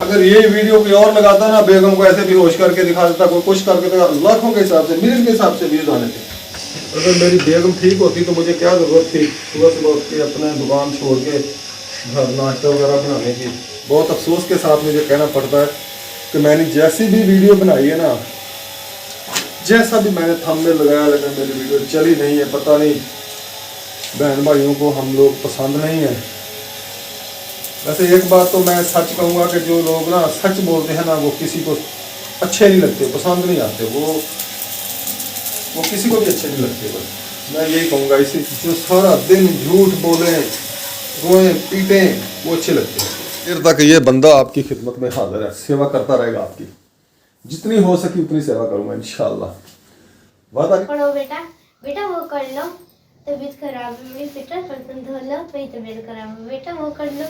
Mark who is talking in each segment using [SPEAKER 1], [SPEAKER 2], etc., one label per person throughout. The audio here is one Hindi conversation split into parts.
[SPEAKER 1] अगर ये वीडियो कोई और लगाता ना, बेगम को ऐसे बेहोश करके दिखा देता, कोई कुछ करके दिखा, लाखों के हिसाब से, मिलियन के हिसाब से व्यूज आने थे। अगर मेरी बेगम ठीक होती तो मुझे क्या ज़रूरत थी सुबह सुबह उठ के अपने दुकान छोड़ के घर नाश्ता वगैरह बनाने की। बहुत अफसोस के साथ मुझे कहना पड़ता है कि मैंने जैसी भी वीडियो बनाई है ना, जैसा भी मैंने थंबनेल लगाया, लेकिन मेरी वीडियो चली नहीं है। पता नहीं बहन भाइयों को हम लोग पसंद नहीं है। वैसे एक बात तो मैं सच कहूँगा कि जो लोग ना सच बोलते हैं ना, वो किसी को अच्छे नहीं लगते, पसंद नहीं आते, वो किसी को भी अच्छे नहीं लगते। बस मैं यही कहूँगा, इसी जो सारा दिन झूठ बोले, रोए पीटे, वो अच्छे लगते हैं। देर तक ये बंदा आपकी खिदमत में हाजिर है, सेवा करता रहेगा आपकी, जितनी हो सकी उतनी सेवा करूँगा इंशाल्लाह। वादा
[SPEAKER 2] पढ़ो बेटा, बेटा वो कर लो, तबीयत खराब है मेरी, फिटर बर्तन धो लो, मेरी तबीयत खराब है बेटा, वो कर लो।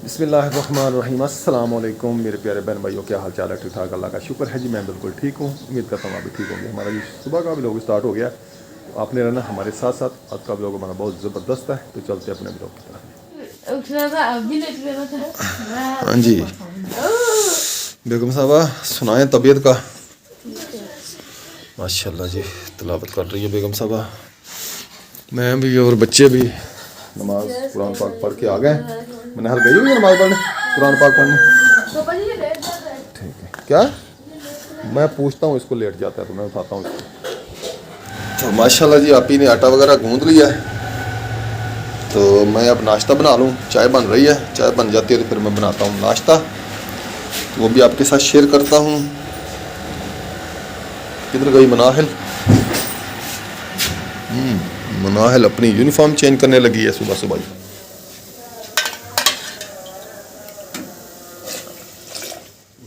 [SPEAKER 1] बिस्मिल्लाहिर्रहमानिर्रहीम, अस्सलाम वालेकुम मेरे प्यारे बहन भाइयों, क्या हाल चाल है? ठीक ठाक, अल्लाह का शुक्र है जी, मैं बिल्कुल ठीक हूँ। उम्मीद करता हूँ आप भी ठीक होंगे। हमारा जी सुबह का व्लॉग स्टार्ट हो गया, तो आपने रहना हमारे साथ साथ। आज का व्लॉग हमारा बहुत ज़बरदस्त है, तो चलते अपने व्लॉग की तरफ। हाँ जी बेगम साहबा, सुनाएं तबीयत का। माशाल्लाह जी, तिलावत कर रही है बेगम साहबा। मैं भी और बच्चे भी नमाज कुरान पाक पढ़ के आ गए। मैंने हर गई हुई है नमाज पढ़ने, कुरान पाक पढ़ने। ठीक है, क्या मैं पूछता हूँ, इसको लेट जाता है तो मैं उठाता हूँ इसको। तो माशाल्लाह जी, आप ही ने आटा वगैरह गूंद लिया है, तो मैं अब नाश्ता बना लूँ। चाय बन रही है, चाय बन जाती है तो फिर मैं बनाता हूँ नाश्ता, तो वो भी आपके साथ शेयर करता हूँ। किधर गई मनाहिल? मनाहिल अपनी यूनिफॉर्म चेंज करने लगी है सुबह सुबह ही।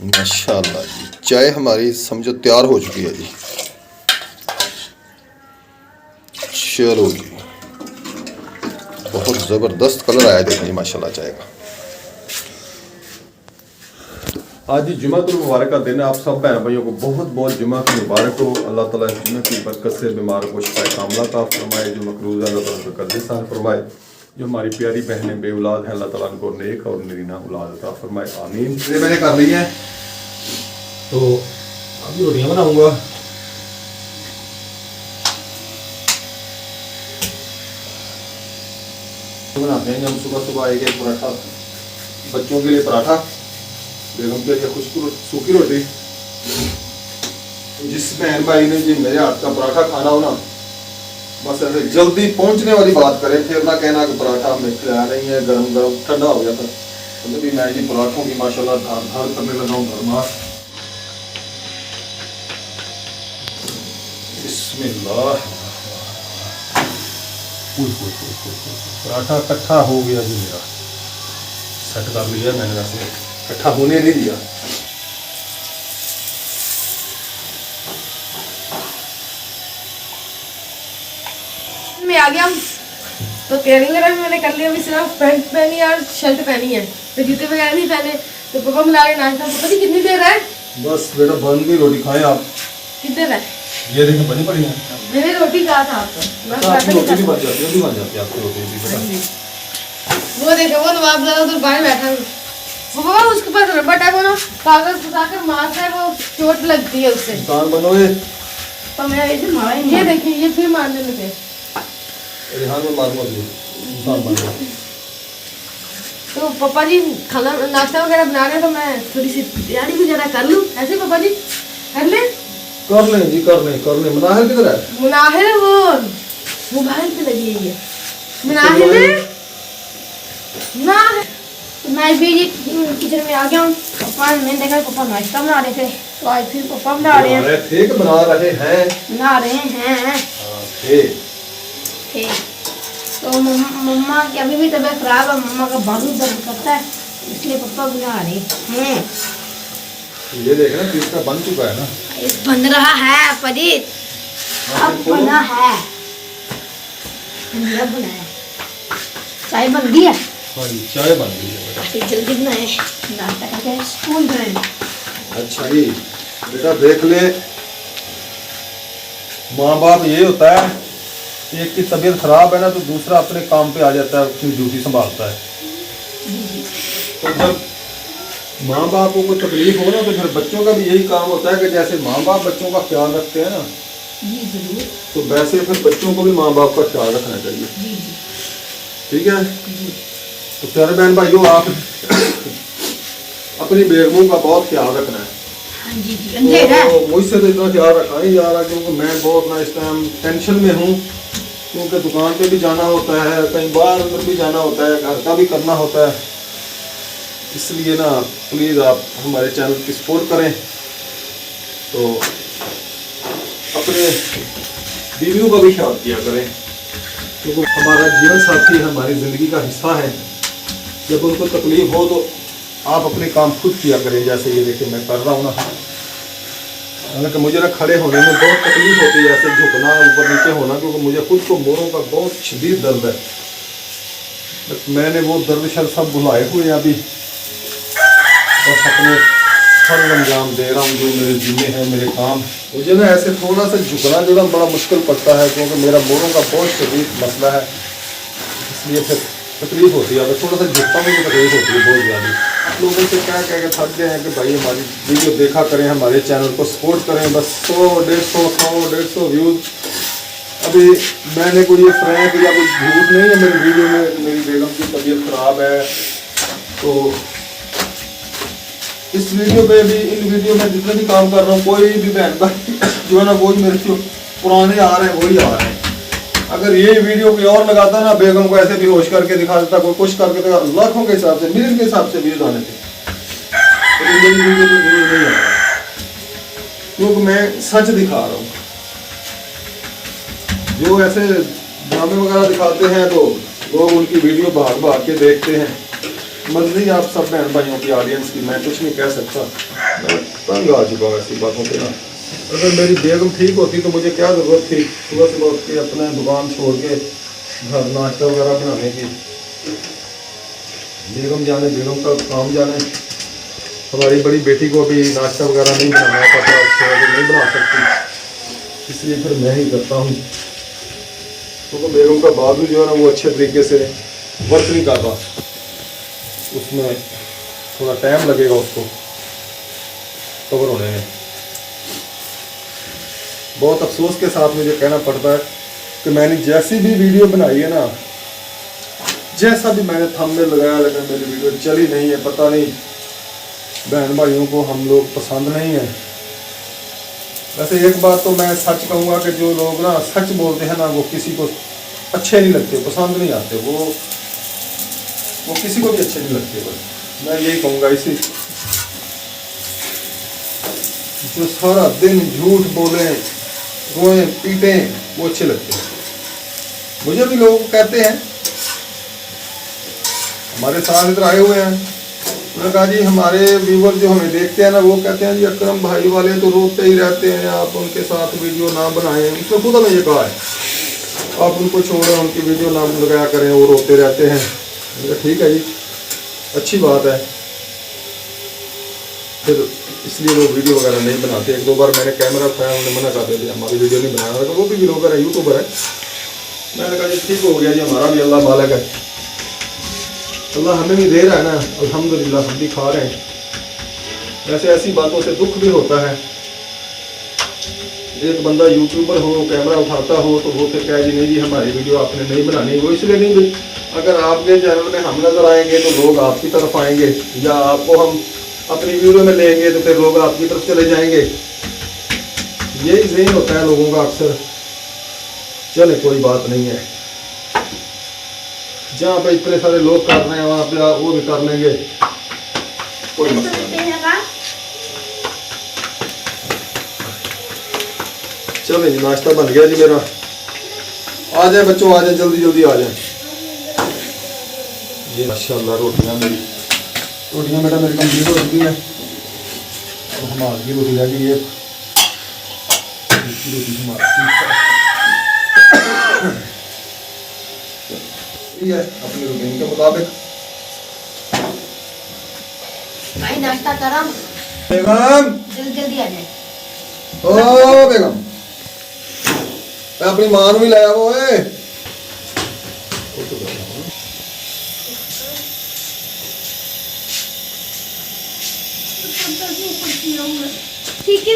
[SPEAKER 1] माशाल्लाह जी, चाय हमारी समझो तैयार हो चुकी है जी। चलो जी, बहुत ज़बरदस्त कलर आया, देखिए माशाल्लाह चाय का। आज जी जुम्मतुल मुबारक का दिन है। आप सब बहन भाइयों को बहुत बहुत जुम्मा की मुबारक हो। अल्लाह ताला जुम्मे की बरकत से बीमार को शिफाए कामला का फरमाए, जो मकरूज़ है अल्लाह ताला उनको कर्ज़ आसान फरमाए। जो हमारी प्यारी बहनें बे औलाद हैं, अल्लाह ताला उनको नेक और नरीना औलाद अता फरमाए, आमीन। ये मैंने कर ली है, तो अभी रोटियाँ बनाऊँगा। बनाते हैं हम सुबह सुबह एक एक पराठा, बच्चों के लिए पराठा, बेगम के लिए खुशबू सूखी रोटी। जिस बहन भाई ने जी मेरे हाथ का पराठा खाना हो ना, बस ऐसे जल्दी पहुंचने वाली बात करें, फिर ना कहना कि पराठा हमें खिलाया नहीं है, गरम गरम ठंडा हो गया था। तो भी मैं जी पराठों की माशाल्लाह धार धार करने लगा हूँ भरमार। बिस्मिल्लाह, पराठा इकट्ठा हो गया जी मेरा, सेट कर लिया मैंने, वैसे इकट्ठा होने नहीं दिया।
[SPEAKER 3] मैं आ गया, तो तैयारी वगैरह भी मैंने कर लिया। अभी सिर्फ पैंट पहनी और शर्ट पहनी है, तो जूते वगैरह नहीं पहने। तो पापा मिला रहे नाश्ता, पता नहीं कितनी देर है।
[SPEAKER 1] बस बेटा बन गई रोटी, खाएं आप।
[SPEAKER 3] कितनी देर है?
[SPEAKER 1] ये देखो बनी पड़ी है।
[SPEAKER 3] मैंने रोटी कहा था आपको, मैं
[SPEAKER 1] आपकी रोटी भी बन जाती है, भी बन जाती है आपकी रोटी भी बेटा।
[SPEAKER 3] वो देखो, वो नवाब जरा उधर बाहर बैठा है, वो बाबा उसके पास रबड़ है, वो ना कागज फंसाकर मारता है, वो चोट लगती है उससे।
[SPEAKER 1] इंसान बनो ये।
[SPEAKER 3] तो मैं ऐसे मारा, ये देखिए ये फिर मारने लगे।
[SPEAKER 1] रिहान में मारूंगा ये इंसान बनो।
[SPEAKER 3] तो पापा जी खाना नाश्ता वगैरह बना रहे हैं, तो मैं थोड़ी सी तैयारी वगैरह कर लूँ। ऐसे पापा जी कर ले?
[SPEAKER 1] कर लें जी, कर लें, कर लें। मुनाहिल किधर है?
[SPEAKER 3] मुनाहिल वो मोबाइल पे लगी है। मुनाहिल ना,
[SPEAKER 2] मैं भी जी किचन में आ गया हूँ। पापा मैंने देखा पापा नाश्ता बना रहे थे, तो आज फिर पापा बना रहे हैं।
[SPEAKER 1] ठीक बना रहे हैं,
[SPEAKER 2] बना रहे हैं। ठीक। तो मम्मा की अभी भी तबीयत खराब है, मम्मा का बाजू दर्द करता है, इसलिए पापा बना रहे हैं।
[SPEAKER 1] ये देखना तीसरा बन चुका है ना,
[SPEAKER 2] बन रहा है परी, अब बना है, बना है। चाय बन गई है।
[SPEAKER 1] हाँ जी, चाय बन गई है बेटा।
[SPEAKER 2] जल्दी बनाए, नाश्ता करके स्कूल जाए।
[SPEAKER 1] अच्छा जी बेटा, देख ले, माँ बाप ये होता है, एक की तबीयत खराब है ना, तो दूसरा अपने काम पे आ जाता है, अपनी ड्यूटी संभालता है। तो जब माँ बाप को कोई तकलीफ हो ना तो फिर बच्चों का भी यही काम होता है कि जैसे माँ बाप बच्चों का ख्याल रखते हैं ना,
[SPEAKER 2] जी जरूर।
[SPEAKER 1] तो वैसे फिर बच्चों को भी माँ बाप का ख्याल रखना चाहिए।
[SPEAKER 2] जी जी
[SPEAKER 1] ठीक है।
[SPEAKER 2] जी।
[SPEAKER 1] तो प्यारे बहन भाइयों, आप अपनी बेगमों का बहुत ख्याल रखना है।
[SPEAKER 2] हाँ जी जी, अंधेरा है।
[SPEAKER 1] तो मुझसे तो इतना ख्याल रखा नहीं जा रहा क्योंकि मैं बहुत ना इस टाइम टेंशन में हूँ, क्योंकि दुकान पे भी जाना होता है, कहीं बाहर अंदर भी जाना होता है, घर का भी करना होता है। इसलिए ना प्लीज़ आप हमारे चैनल की सपोर्ट करें। तो अपने बीवियों का भी ख्याल किया करें, क्योंकि हमारा जीवन साथी हमारी ज़िंदगी का हिस्सा है। जब उनको तकलीफ़ हो तो आप अपने काम खुद किया करें, जैसे ये देखिए मैं कर रहा हूँ ना। हालांकि मुझे ना खड़े होने में बहुत तकलीफ होती है, ऐसे झुकना ऊपर नीचे होना, क्योंकि मुझे खुद को मोरों का बहुत शदीद दर्द है। बस मैंने वो दर्द शर सब भुलाए हुए हैं अभी, बस अपने फर्ज अंजाम दे रहा हूँ जो मेरे जिम्मे हैं, मेरे काम। मुझे ना ऐसे थोड़ा सा झुकना जो ना बड़ा मुश्किल पड़ता है, क्योंकि मेरा मोरों का बहुत शदीद मसला है, इसलिए फिर तकलीफ होती है। अगर थोड़ा सा झुकता मुझे तकलीफ होती है बहुत ज़्यादा। आप लोगों से क्या कह के थक गए हैं कि भाई हमारी वीडियो देखा करें, हमारे चैनल को सपोर्ट करें। बस 100, 150 अभी मैंने कोई ये फ्रैंक या कोई झूठ नहीं है मेरी वीडियो में। मेरी बेगम की तबीयत ख़राब है, तो इस वीडियो पे भी, इन वीडियो में जितने भी काम कर रहा हूँ, कोई भी बहन भाई जो है ना वो मेरे जो पुराने आ रहे हैं वही आ रहे हैं। अगर ये वीडियो कोई और लगाता ना, बेगम को ऐसे बेहोश करके दिखा देता, कोई कुछ करके दिखा, लाखों के हिसाब से, मिलियन के हिसाब से व्यूज आने थे, लेकिन मेरी वीडियो पे व्यूज नहीं आ रहा क्योंकि मैं सच दिखा रहा हूँ। जो ऐसे ड्रामे वगैरह दिखाते हैं तो लोग उनकी वीडियो भाग भाग के देखते हैं। मर्जी आप सब बहन भाइयों की, ऑडियंस की, मैं कुछ नहीं कह सकता। मैं तंग आ चुका हूँ ऐसी बातों पे ना। अगर मेरी बेगम ठीक होती तो मुझे क्या ज़रूरत थी सुबह सुबह उठ के अपने दुकान छोड़ के घर नाश्ता वगैरह बनाने की। बेगम जाने, बेगम का काम जाने। हमारी बड़ी बेटी को भी नाश्ता वगैरह नहीं बनाना पता, नहीं बना सकती, इसलिए फिर मैं ही करता हूँ। क्योंकि बेगम का बाबू जो है ना वो अच्छे तरीके से वर्क नहीं कर रहा, उसमें थोड़ा टाइम लगेगा उसको कवर होने में। बहुत अफसोस के साथ मुझे कहना पड़ता है कि मैंने जैसी भी वीडियो बनाई है ना, जैसा भी मैंने थंबनेल लगाया, लेकिन मेरी वीडियो चली नहीं है। पता नहीं बहन भाइयों को हम लोग पसंद नहीं है। वैसे एक बात तो मैं सच कहूँगा कि जो लोग ना सच बोलते हैं ना, वो किसी को अच्छे नहीं लगते, पसंद नहीं आते, वो किसी को भी अच्छे नहीं लगते। बस मैं यही कहूँगा। इसी जो सारा दिन झूठ बोले, रोए पीटे, वो अच्छे लगते हैं। मुझे भी लोग कहते हैं, हमारे साथ इधर आए हुए हैं, उन्होंने कहा जी हमारे व्यूवर जो हमें देखते हैं ना, वो कहते हैं जी अकरम भाई वाले तो रोते ही रहते हैं, आप उनके साथ वीडियो ना बनाएं। उसने खुद हमें ये कहा है, आप उनको छोड़ें, उनकी वीडियो ना लगाया करें, वो रोते रहते हैं। ठीक है जी, अच्छी बात है। फिर इसलिए वो वीडियो वगैरह नहीं बनाते। एक दो बार मैंने कैमरा उठाया, उन्होंने मना कर दिया हमारी वीडियो नहीं बनाना, तो वो भी व्लॉगर है, यूट्यूबर है। मैंने कहा जी ठीक हो गया जी, हमारा भी अल्लाह मालिक है, अल्लाह हमें भी दे रहा है ना, अल्हम्दुलिल्लाह हम भी खा रहे हैं। वैसे ऐसी बातों से दुख भी होता है। एक बंदा यूट्यूबर हो, कैमरा उठाता हो, तो वो फिर कहे जी नहीं जी हमारी वीडियो आपने नहीं बनानी। वो इसलिए नहीं, अगर आपके चैनल में हम नज़र आएंगे तो लोग आपकी तरफ आएंगे, या आपको हम अपनी वीडियो में लेंगे तो फिर लोग आपकी तरफ चले जाएंगे। यही ज़हन होता है लोगों का अक्सर। चले कोई बात नहीं है, जहाँ पे इतने सारे लोग कर रहे हैं वहाँ पे आप वो भी कर लेंगे, कोई मसला नहीं। चलो जी नाश्ता बन गया जी मेरा। आ जाए बच्चों, आ जाए, जल्दी जल्दी आ जाए। ये माशाल्लाह रोटियाँ मेरी, रोटियाँ बेटा मेरी कंप्लीट हो चुकी है। अब हमारी रोटी रह गई है, रोटी हमारी ठीक है अपनी रूटीन के मुताबिक।
[SPEAKER 2] भाई नाश्ता करा,
[SPEAKER 1] बेगम
[SPEAKER 2] जल्दी जल्दी आ जाए।
[SPEAKER 1] ओ बेगम, मैं अपनी मां भी लाया वो है।
[SPEAKER 2] ठीक है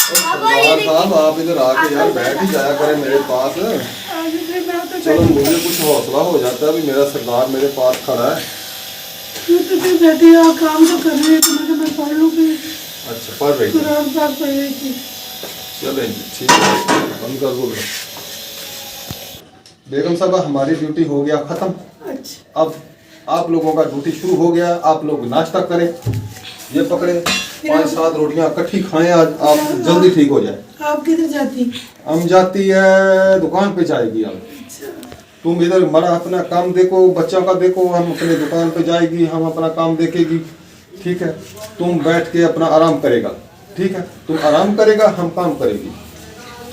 [SPEAKER 1] सरदार साहब आप इधर आके यार बैठ ही जाया करें मेरे पास। चलो मुझे कुछ हौसला हो जाता है, अभी मेरा सरदार मेरे पास खड़ा है।
[SPEAKER 4] बैठी काम तो कर रही है, तो मैं पढ़ लूँगी।
[SPEAKER 1] अच्छा पढ़ रही थी,
[SPEAKER 4] कुरान पाक पढ़ रही थी।
[SPEAKER 1] चलें जी ठीक है, बंद कर दो। बेगम साहब हमारी ड्यूटी हो गया खत्म।
[SPEAKER 4] अच्छा
[SPEAKER 1] अब आप लोगों का ड्यूटी शुरू हो गया। आप लोग नाश्ता करें, ये पकड़े 5-7 रोटियां इकट्ठी खाएं, आज आप जल्दी ठीक हो जाए।
[SPEAKER 4] आप किधर जाती?
[SPEAKER 1] हम जाती है दुकान पे जाएगी। अब तुम इधर हमारा अपना काम देखो, बच्चों का देखो, हम अपने दुकान पे जाएगी, हम अपना काम देखेगी। ठीक है, तुम बैठ के अपना आराम करेगा। ठीक है, तुम आराम करेगा, हम काम करेगी।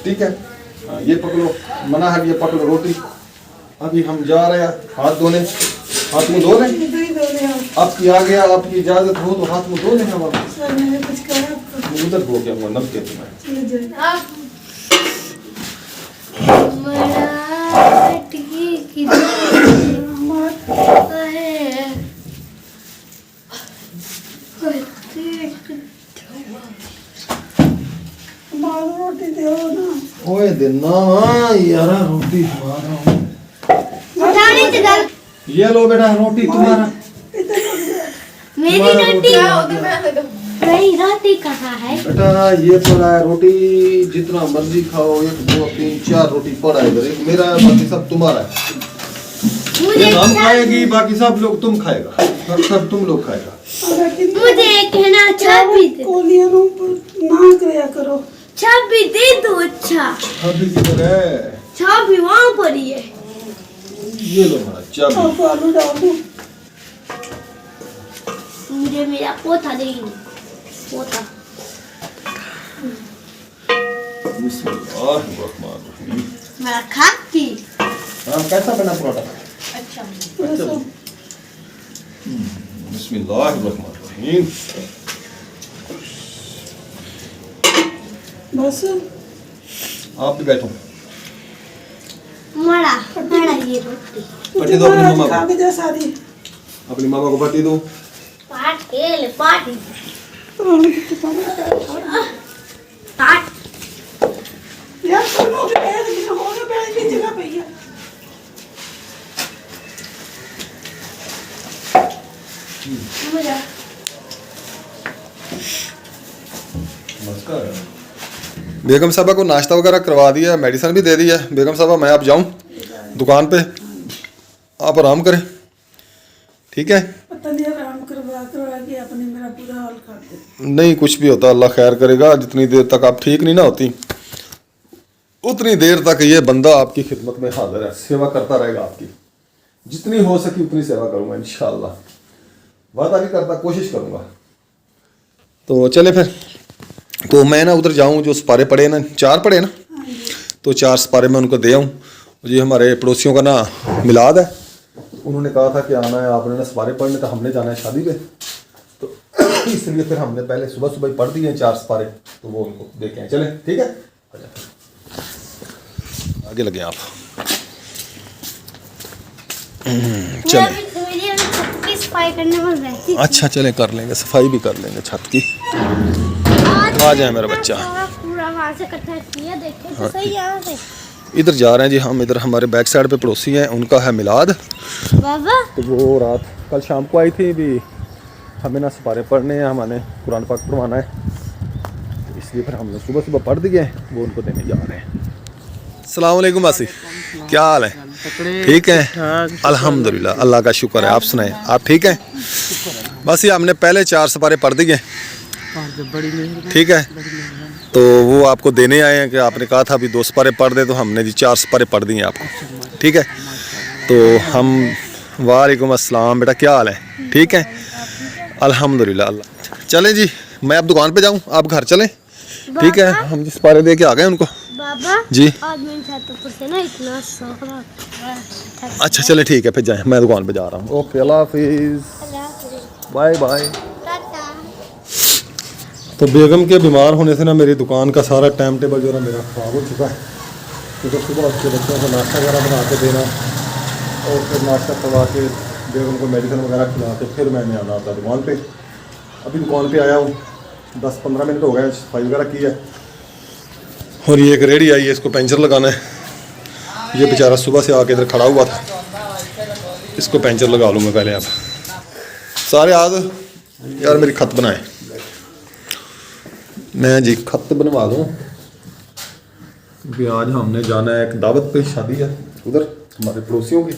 [SPEAKER 1] ठीक है, हाँ, ये पकड़ो, मना है, ये पकड़ो रोटी। अभी हम जा रहे हैं हाथ धोने, हाथ मुँह धो लें।
[SPEAKER 4] इधर ही दो ले आओ।
[SPEAKER 1] आपकी आ गया, आपकी इजाजत हो तो हाथ मुँह धो लें। हम
[SPEAKER 4] सर मैंने कुछ कहा आपको?
[SPEAKER 1] उधर धो के हम नब के तुम्हें
[SPEAKER 4] चले जाए।
[SPEAKER 3] आप
[SPEAKER 4] मारो रोटी दे ना।
[SPEAKER 1] ओए देना यार रोटी तुम्हारा।
[SPEAKER 2] उठाने से गल
[SPEAKER 1] ये लो बेटा रोटी तुम्हारा।
[SPEAKER 2] मेरी रोटी
[SPEAKER 3] क्या होता है?
[SPEAKER 2] मेरी रोटी कहाँ है?
[SPEAKER 1] बेटा ये पड़ा है रोटी, जितना मर्जी खाओ, 1 2 3 4 रोटी पड़ा है इधर। एक मेरा है, बाकी सब तुम्हारा है।
[SPEAKER 2] मुझे
[SPEAKER 1] ये हम खाएगी, बाकी सब लोग तुम खाएगा, सब तुम लोग खाएगा।
[SPEAKER 2] मुझे कहना चाबी दे,
[SPEAKER 4] कोलियां ना कराया करो।
[SPEAKER 2] चाबी दे दो। अच्छा
[SPEAKER 1] अभी किधर है?
[SPEAKER 2] चाबी वहाँ पर ही है।
[SPEAKER 1] ये लो हमारा चाबी।
[SPEAKER 4] आप आलू डाल दो।
[SPEAKER 2] मुझे मेरा पोता देंगे, पोता।
[SPEAKER 1] बिस्मिल्लाहिर्रहमानिर्रहीम।
[SPEAKER 2] मेरा खाती।
[SPEAKER 1] हाँ कैसा बना परोठा?
[SPEAKER 2] अच्छा
[SPEAKER 1] अच्छा बिस्मिल्लाहिर्रहमानिर्रहीम।
[SPEAKER 4] बस
[SPEAKER 1] आप भी बैठो।
[SPEAKER 2] मरा मरा ये रोटी
[SPEAKER 1] पट्टी दो अपनी मम्मा
[SPEAKER 4] खा
[SPEAKER 1] को,
[SPEAKER 4] के जा सारी।
[SPEAKER 1] अपनी मामा को पट्टी दो।
[SPEAKER 2] पाटेल पाटी पाट
[SPEAKER 4] यार सुनो के बैठ के हो गया, बैठ की जगह पे है।
[SPEAKER 2] मुझे
[SPEAKER 1] बेगम साहबा को नाश्ता वगैरह करवा दिया, मेडिसिन भी दे दी है। बेगम साहबा मैं अब जाऊं दुकान पे, आप आराम करें। ठीक है,
[SPEAKER 4] पता नहीं आराम करवा के अपने मेरा पूरा हाल कर दे।
[SPEAKER 1] नहीं कुछ भी होता अल्लाह खैर करेगा। जितनी देर तक आप ठीक नहीं ना होती उतनी देर तक ये बंदा आपकी खिदमत में हाजिर है, सेवा करता रहेगा आपकी। जितनी हो सकी उतनी सेवा करूंगा इंशाल्लाह। वादा नहीं करता, कोशिश करूंगा। तो चले फिर, तो मैं ना उधर जाऊं, जो सिपारे पड़े ना 4 पड़े ना, तो 4 सिपारे मैं उनको दे आऊँ। जी हमारे पड़ोसियों का ना मिलाद है, उन्होंने कहा था कि आना है आपने ना सिपारे पढ़ने, तो हमने जाना है शादी पे, तो इसलिए फिर हमने पहले सुबह सुबह ही पढ़ दिए 4 सिपारे, तो वो उनको देखे हैं। चले ठीक है, आगे लगे आप। चले
[SPEAKER 2] सफाई करने में रहती।
[SPEAKER 1] अच्छा चले कर लेंगे, सफाई भी कर लेंगे छत की। आ जाए मेरा बच्चा।
[SPEAKER 2] पूरा वहाँ से इकट्ठा किया, देखे तो सही यहाँ से।
[SPEAKER 1] इधर जा रहे हैं जी हम, इधर हमारे बैक साइड पे पड़ोसी हैं, उनका है मिलाद।
[SPEAKER 2] बाबा
[SPEAKER 1] तो वो रात कल शाम को आई थी, भी हमें ना सिपारे पढ़ने हैं, हमारे कुरान पाक पढ़वाना है, तो इसलिए फिर हमने सुबह सुबह पढ़ दिए हैं, वो उनको देने जा रहे हैं। अस्सलाम वालेकुम मासी, क्या हाल है? ठीक है अल्हम्दुलिल्लाह, अल्लाह का शुक्र है। आप सुनाएं, आप ठीक हैं? बस ये हमने पहले 4 सिपारे पढ़ दिए, ठीक है, तो वो आपको देने आए हैं कि आपने कहा था अभी 2 सिपारे पढ़ दे, तो हमने जी 4 सिपारे पढ़ दिए आपको। ठीक है, तो हम वालेकुम अस्सलाम, बेटा क्या हाल है? ठीक है अल्हम्दुलिल्लाह। अल्लाह चलें जी, मैं अब दुकान पे जाऊँ, आप घर चलें। ठीक है, हम जिस सिपारे दे के आ गए उनको।
[SPEAKER 2] बाबा
[SPEAKER 1] जी
[SPEAKER 2] आज मेरे छत ऊपर से ना इतना सोखरा।
[SPEAKER 1] अच्छा चले ठीक है, फिर जाएं, मैं दुकान पे जा रहा हूँ। ओके अल्लाह हाफिज़, बाय बाय। तो बेगम के बीमार होने से ना मेरी दुकान का सारा टाइम टेबल जो है मेरा ख़राब हो चुका है, क्योंकि सुबह उसके बच्चों को नाश्ता वगैरह बना के देना और फिर नाश्ता करवा के बेगम को मेडिसिन वगैरह खिला के फिर मैंने आना होता दुकान पे। अभी दुकान पे आया हूँ, 10-15 मिनट हो गए, सफाई वगैरह की है। और ये एक रेडी आई है, इसको पंचर लगाना है। ये बेचारा सुबह से आके इधर खड़ा हुआ था, इसको पंचर लगा लूँगा पहले। अब सारे आज यार मेरी खत बनाए, मैं जी खत बनवा दूँ क्योंकि आज हमने जाना है एक दावत पे, शादी है उधर हमारे पड़ोसियों की।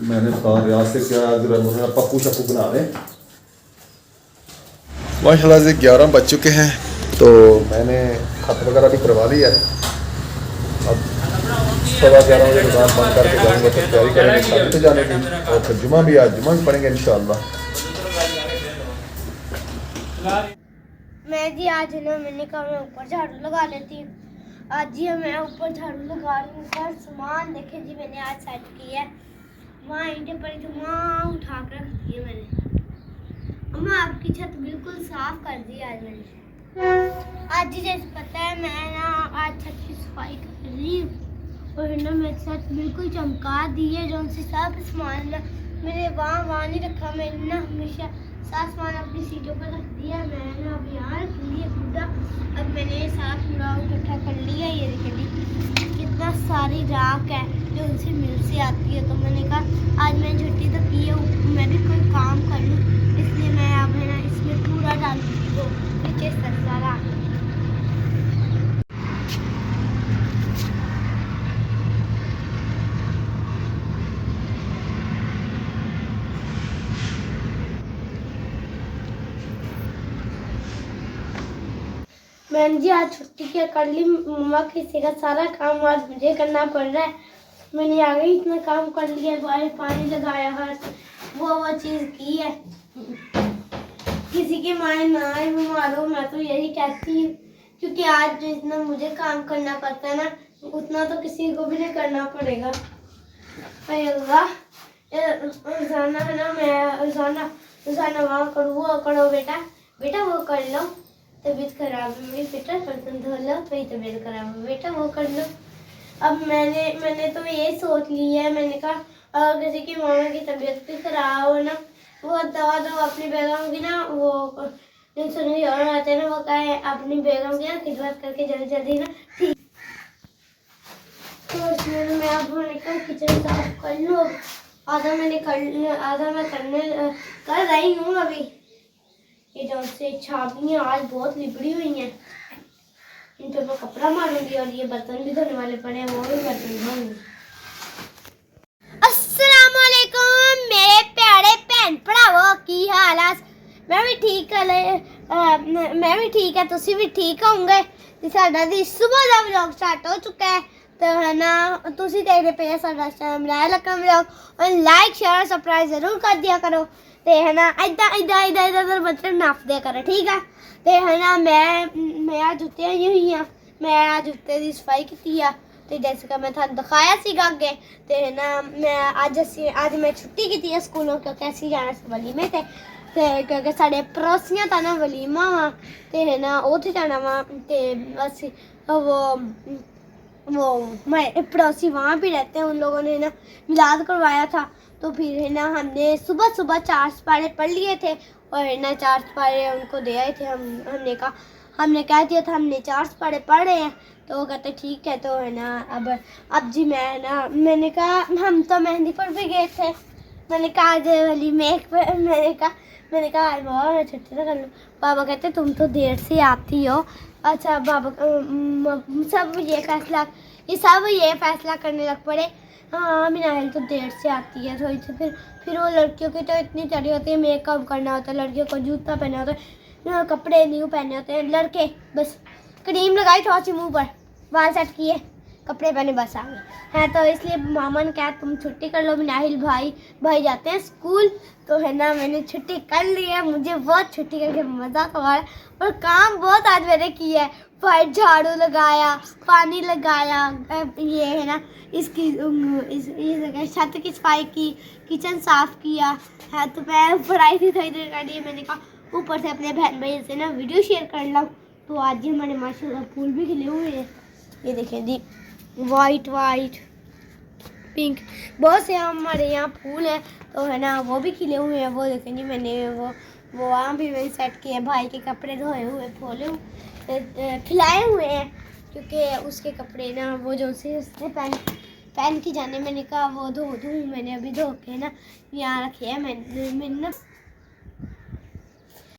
[SPEAKER 1] मैंने कहा रियाज से क्या जरा पप्पू शप्पू बना रहे। माशाल्लाह से 11 बज चुके हैं, तो मैंने खत वगैरह भी करवा ली है। अब 11:15 बजे दुकान बंद करके जाऊँगा, तो तैयारी करेंगे शादी पे जाने की। और फिर जुमा भी आज जुमा भी पढ़ेंगे इंशाल्लाह।
[SPEAKER 2] मैं जी आज ना मैंने कहा मैं ऊपर झाड़ू लगा लेती हूँ। आज ही मैं ऊपर झाड़ू लगा रही हूँ। सर सामान देखे जी मैंने आज सेट किया है। वहाँ ईंटें पड़ी थी, वहाँ उठा कर रख दी है मैंने। अम्मा आपकी छत बिल्कुल साफ कर दी आज मैंने। आज ही जैसे पता है मैं ना आज छत की सफाई कर रही हूँ और ना मेरी छत बिल्कुल चमका दी है। जो उनसे सब सामान मैंने वहाँ नहीं रखा, मैंने ना हमेशा सारा सामान अपनी सीटों पर रख दिया। मैंने अब यहाँ रख लिया कूड़ा। अब मैंने सारा कूड़ा इकट्ठा कर लिया। ये देखिए कितना सारी राख है जो उनसे मिल से आती है। तो मैंने कहा आज मैंने छुट्टी तो की है, मैं भी कोई काम कर लूँ, इसलिए मैं अब है ना इसमें कूड़ा डाल दूँगी। तो नीचे सारा मैंने जी आज छुट्टी क्या कर ली। मम्मा किसी का सारा काम आज मुझे करना पड़ रहा है। मैंने आगे इतना काम कर लिया, बाहर पानी लगाया, हर वो चीज़ की है। किसी की माए ना आए बीमार हो, मैं तो यही कहती हूँ, क्योंकि आज जितना मुझे काम करना पड़ता है ना उतना तो किसी को भी नहीं करना पड़ेगा। अल्लाह रोजाना है ना, मैं रोजाना वहाँ करो वो करो, बेटा वो कर लो, तबीयत खराब है मेरी, बेटा बर्तन धो लो, मेरी तबीयत खराब है बेटा वो कर लो। अब मैंने तो ये सोच ली है, मैंने कहा अगर किसी की मामा की तबीयत भी खराब हो ना, वो दवा दो अपनी बेगम की ना, वो टेंशन नहीं और आते हैं ना, वो कहे अपनी बेगम की ना खिदमत करके जल्दी जल्दी ना ठीक। तो इसमें मैं अब मैंने कहा किचन साफ कर लो। आधा मैं कर रही हूँ अभी। ये जो से छाबियाँ आज बहुत लिपड़ी हुई हैं, इन पर मैं कपड़ा मारूंगी। और ये बर्तन भी धोने वाले पड़े हैं, वो भी बर्तन धोऊंगी। अस्सलाम वालेकुम मेरे प्यारे भैन भरावो, की हाल है? मैं भी ठीक है, तुसी भी ठीक होंगे। साडा दी सुबह का व्लॉग स्टार्ट हो चुका है, तो है ना तुसी देखते पे साडा शमराया लका व्लॉग। और लाइक शेयर और सब्सक्राइब जरूर कर दिया करो। ते है ना इधर मतलब नाप दिया करो, ठीक है? ते है ना मैं आज जुत्ते आई हुई हाँ, मैं आज जुत्ते की सफाई की है। तो जैसे कि मैं थानू दिखाया सीगा अगे, तो है ना मैं आज मैं छुट्टी की है स्कूलों, क्योंकि असी जाना से वलीमे थे, क्योंकि साढ़े पड़ोसियां था ना वलीमा वा, तो है ना उथे जाना वा। तो बस वो मैं पड़ोसी वहाँ भी रहते हैं, उन लोगों ने ना मिलाद करवाया था। तो फिर है ना हमने सुबह 4 सिपारे पढ़ लिए थे और है ना 4 सिपारे उनको दे आए थे। हमने कह दिया था हमने 4 सिपारे पढ़ रहे हैं, तो वो कहते ठीक है। तो है ना अब जी मैंने कहा हम तो मेहंदी पर भी गए थे। मैंने कहा आज वाली मैंने कहा आज बाबा मैं छुट्टी तो कर लूँ। बाबा कहते तुम तो देर से आती हो। अच्छा बाबा सब ये फैसला करने लग पड़े। हाँ मिनाहिल तो देर से आती है थोड़ी सी। फिर वो लड़कियों की तो इतनी चढ़ी होती है, मेकअप करना होता है, लड़कियों को जूता पहना होता है, कपड़े न्यू पहने होते हैं। लड़के बस क्रीम लगाई थोड़ा सी मुँह पर, बाल सेट किए, कपड़े पहने, बस आ गए हैं। तो इसलिए मामा ने कहा तुम छुट्टी कर लो, मिनाहिल भाई जाते हैं स्कूल। तो है ना मैंने छुट्टी कर ली है। मुझे बहुत छुट्टी करके मज़ा तो आ रहा है और काम बहुत आज मैंने किया है। फाइट झाड़ू लगाया, पानी लगाया, ये है ना इसकी छत की सफाई की, किचन साफ़ किया है। तो मैं ऊपर आई थी थोड़ी देर के लिए, मैंने कहा ऊपर से अपने बहन भाई से ना वीडियो शेयर कर लूँ। तो आज ही हमारे माशाल्लाह फूल भी खिले हुए हैं, ये देखें जी वाइट पिंक, बहुत से हमारे यहाँ फूल हैं तो है ना वो भी खिले हुए हैं। वो देखें जी मैंने वो वहाँ भी मैंने सेट किए हैं। भाई के कपड़े धोए हुए खोले खिलाए हुए हैं क्योंकि उसके कपड़े ना वो जो से उसने पहन के जाने, मैंने कहा वो धो दूँ। मैंने अभी धो के ना यहाँ रखे हैं। मैंने ना